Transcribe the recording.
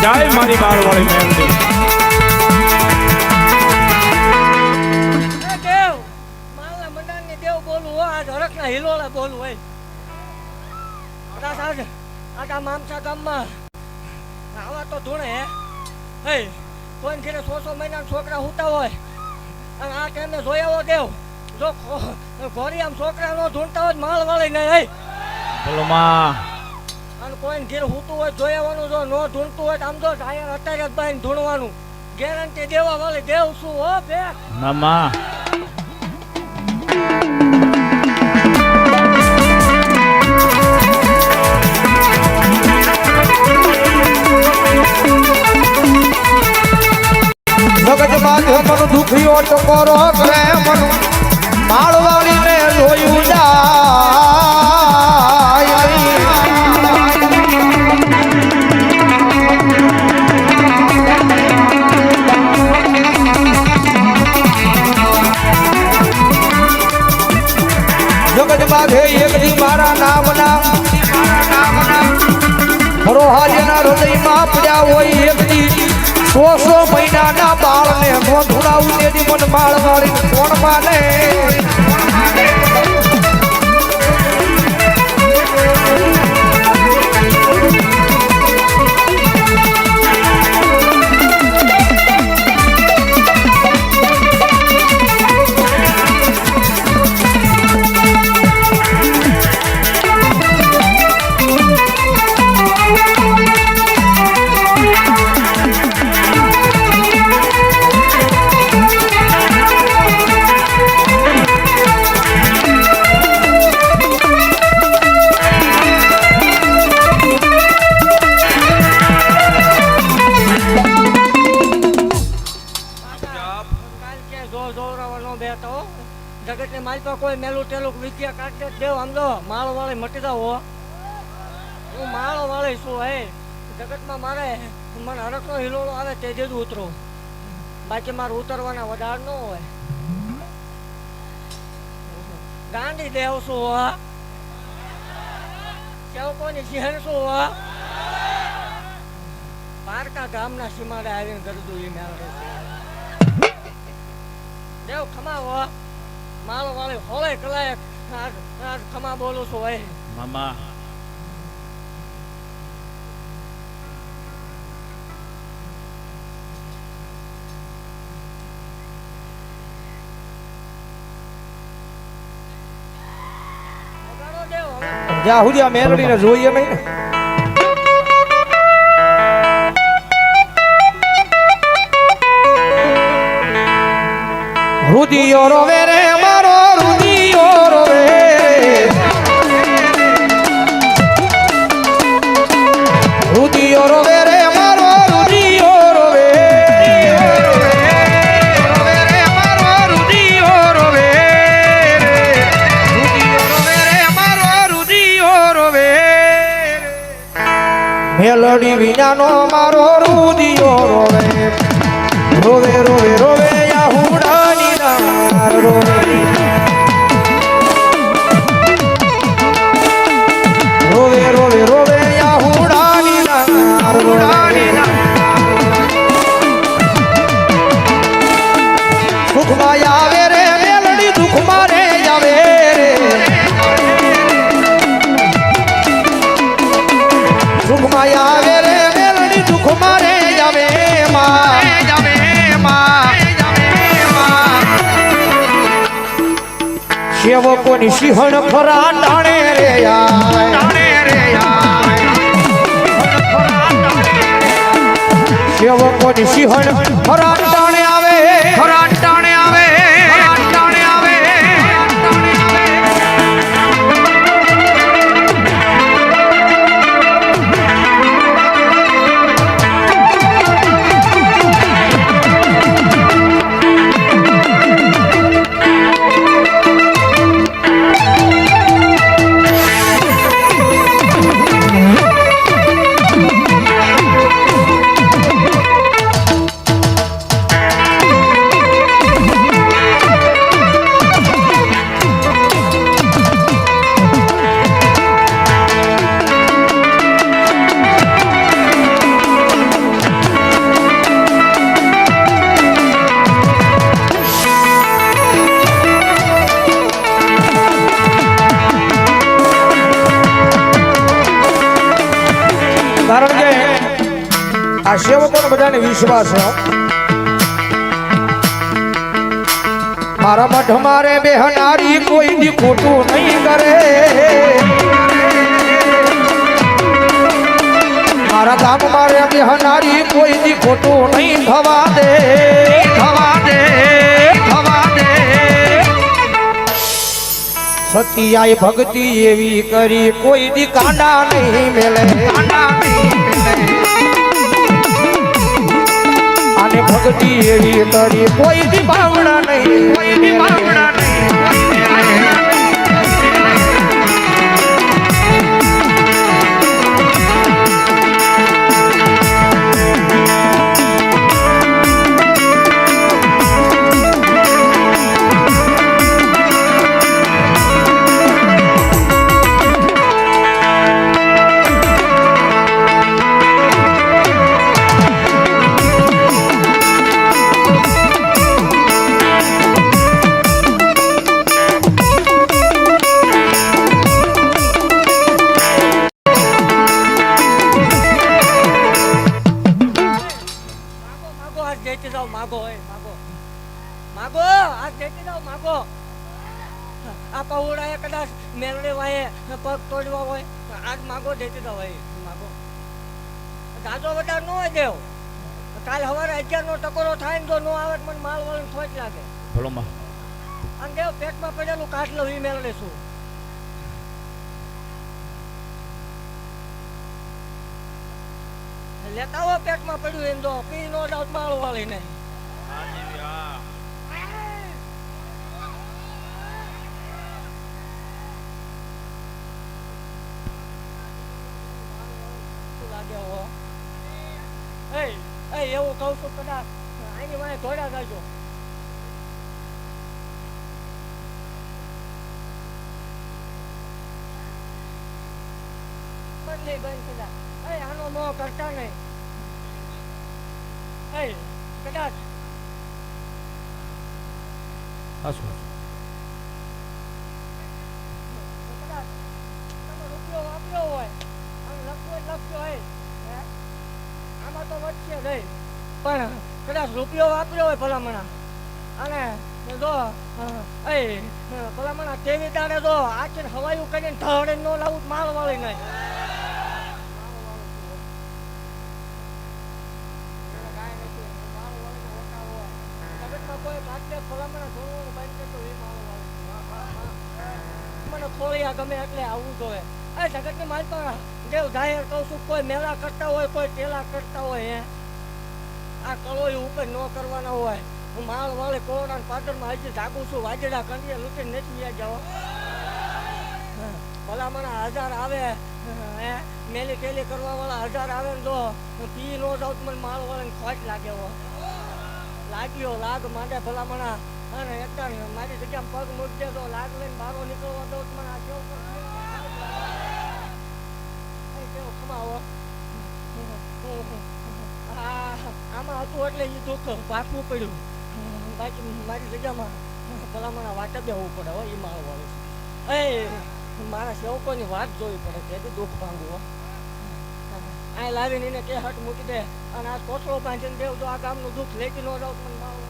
જય મારી બાળવાળી મહેંદી. દેવ માલા મંડાની દેવ બોલું હો આજ હરકના હિલોળા બોલું હોય આટા મામસા ગામમાં આવા તો ધૂણે હે કોઈ ઘરે 100 મહિના છોકરા હુતા હોય અને આ ટાઈમે જોયાવો દેવ જો ઘોડી આમ છોકરા નો ધૂણતા હોય માલ વાળી નહીં હે બોલો માં. અને કોઈ ઘેર હુતું હોય જોયાવાનું જો નો ધૂણતું હોય આમ જો ટાયર અત્યારે જ બાઈને ધૂણવાનું ગેરંટી દેવા વાળી દેવ શું હો બે મામા. જગત બાંધે મન દુખીઓ ટકોરો કરે મન માળવાળીને જોયું જાય જગત બાંધે એકલી મારા નામના હરોહારીના હૃદયમાં પડ્યા હોય એકલી 100 મહિનાના બાળને ગોધુડાવું તેની મન માળ વાળી કોણ માને જગત ને મારી પાસે કોઈ મેલું ટેલું વિદ્યા કાઢે દેવ આમ જો માળો વાળી મટી જાવ હું માળો વાળી છું હે જગતમાં મારે મને હરકનો હિલોળો આવે તે જ ઉતરું બાકી મારે ઉતરવાના વધાર ન હોય ગાંડી દેવ શું હો કેવું કોની સિંહણ શું હો પારકા ગામના સીમાડે આવીને ગરદુ એ મેળવે દેવ ખમાવો માળો વાળી હોળે કલાક ખમા બોલું છું ભાઈ મામા. જ્યાં સુધી આ મેલડીને જોઈએ નહીં રુદિયો રોવે રે મારો રુદિયો રોવે રુદિયો રોવે રે મારો રુદિયો રોવે રોવે રે મારો રુદિયો રોવે રુદિયો રોવે રે મારો રુદિયો રોવે મેલડી વિનાનો મારો રુદિયો રોવે રોવે રોવે રોવે યાહુડાની નાર રોવે રોવે રોવે રોવે યાહુડાની નાર રોવે સુખમાં આવે રે મેલડી દુઃખમાં રે આવે રે સુખમાં આવે રે મેલડી દુઃખમાં રે આવે સેવકોની સિંહણ ખરા ટાણે રે સેવકોની સિંહણ ખરા ટાણે આવે ખરા ટાણે આવે ટાણે આવે બધાને વિશ્વાસ છે હો. મારા મઢ મારે બેહનારી કોઈ દી ખોટું નહીં કરે. મારા ગામ મારે બેહનારી કોઈ દી ખોટું નહીં થવા દે. થવા દે, થવા દે. સતિયાય ભક્તિ એવી કરી કોઈ દી કાંડા નહીં મેલે. કાંડા નહીં મેલે. અને ભક્તિ એવી કરી કોઈ દી બાવડા નહીં. કોઈ દી બાવડા નહીં. માગો એ માગો માગો આજ દેતી જાઓ માગો. આ પૌડાએ કદાચ મેલડે વાયે પગ તોડવા હોય તો આજ માગો દેતી જાઓ એ માગો. જાજો વધારે ન હોય દેવ. કાલ સવારે 11 નો ટકોરો થાય ને જો ન આવે મને માલ વાળીને થોટ લાગે. ભલો માં અને દેવ પેટમાં પડેલું કાઢ લઉં ઈ મેલડે શું. લેતા હો પેટમાં પડ્યું એમ જો પી નો જાવ માળ વાળી નહીં. એવું કહું છું કદાચ આની વાંહે ધોડ્યા જાજો. બદલી બંધ કદાચ આનો મોહ કરતા નહીં. કદાચ કદાચ તમે રૂપિયો વાપર્યો હોય અને લખ્યો હોય આમાં તો વધશે નહીં. પણ કદાચ રૂપિયો વાપર્યો હોય ભલામણા અને જો ભલામણા તેવી તારે જો આચીને હવાયું કરીને ઢળે ન લાવું માલ વાળી નહીં. મને ખોળિયા ગમે એટલે આવવું જોઈએ. જગતની માલપા દેવ જાહેર કહું છું કોઈ મેળા કરતા હોય કોઈ ટેલા કરતા હોય આ કળોય ઉપર ન કરવાના હોય. હું માળ વાળે કોરોના પાટણમાં હજી જાગું છું. વાજડા કંડીએ લૂંટીને નથી જાઓ. ભલામણા 1000 આવે મેલી ટેલી કરવા વાળા 1000 આવે ને જો પી નો જાવ તો મને માળ વાળાને ખોટ લાગે લાગ્યો લાગ માંડે ભલામણા અને એકદમ મારી જગ્યામાં પગ મૂકી દેતો લાગ લઈને બારો નીકળવા દઉં મને આ કેવું કેવું ખમાવો. આમાં હતું એટલે એ દુઃખ ભાગવું પડ્યું. બાકી મારી જગ્યામાં ભલામણા વાટે બેવું પડે હોય એ માળ વાળું. મારા સેવકોની વાત જોવી પડે તેથી દુઃખ ભાંગવું. આ લાવીને એને કે હટ મૂકી દે અને આ કોથળો બાંધીને દેવ જો આ ગામનું દુઃખ લેતી ન જાવ મને માળ